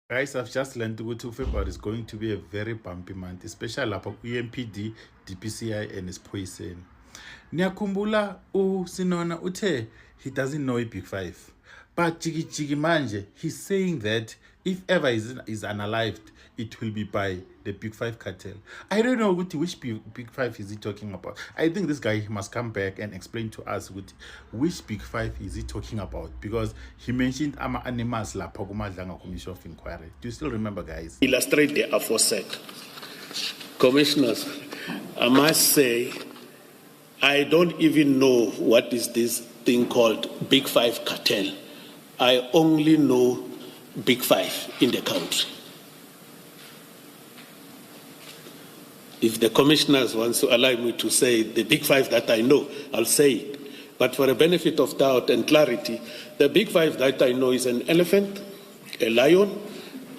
Guys, I've just learned ukuthi February is going to be a very bumpy month, especially lapha ku-EMPD, DPCI and isiphoyiseni. Niyakhumbula uSenona uthe he doesn't know Big Five. But Jigi manje, he's saying that if ever is unalived, it will be by the Big Five cartel. I don't know which Big Five is he talking about. I think this guy must come back and explain to us which Big Five is he talking about, because he mentioned ama animals lapha kumadlanga commission of inquiry. Do you still remember, guys? Illustrate the aforesaid. Commissioners, I must say, I don't even know what is this thing called Big Five cartel. I only know Big Five in the country. If the commissioners want to allow me to say the Big Five that I know, I'll say it. But for the benefit of doubt and clarity, the Big Five that I know is an elephant, a lion,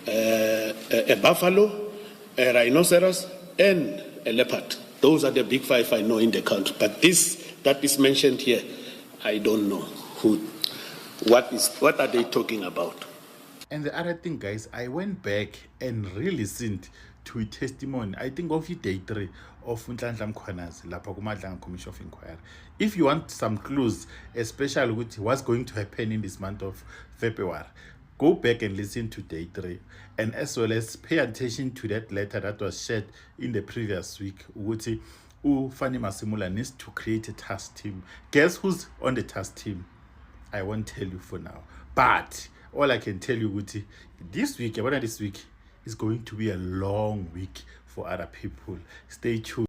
a buffalo, a rhinoceros, and a leopard. Those are the Big Five I know in the country. But this that is mentioned here, I don't know what are they talking about. And the other thing, guys, I went back and re-listened to a testimony, I think of day 3 of Nhlanhla Mkhwanazi lapha kumadlanga commission of inquiry. If you want some clues, especially with what's going to happen in this month of February, go back and listen to day 3, and as well as pay attention to that letter that was shared in the previous week. Ukuthi Fanny Masimula needs to create a task team. Guess who's on the task team? I won't tell you for now, but all I can tell you, Uthi, this week is going to be a long week for other people. Stay tuned.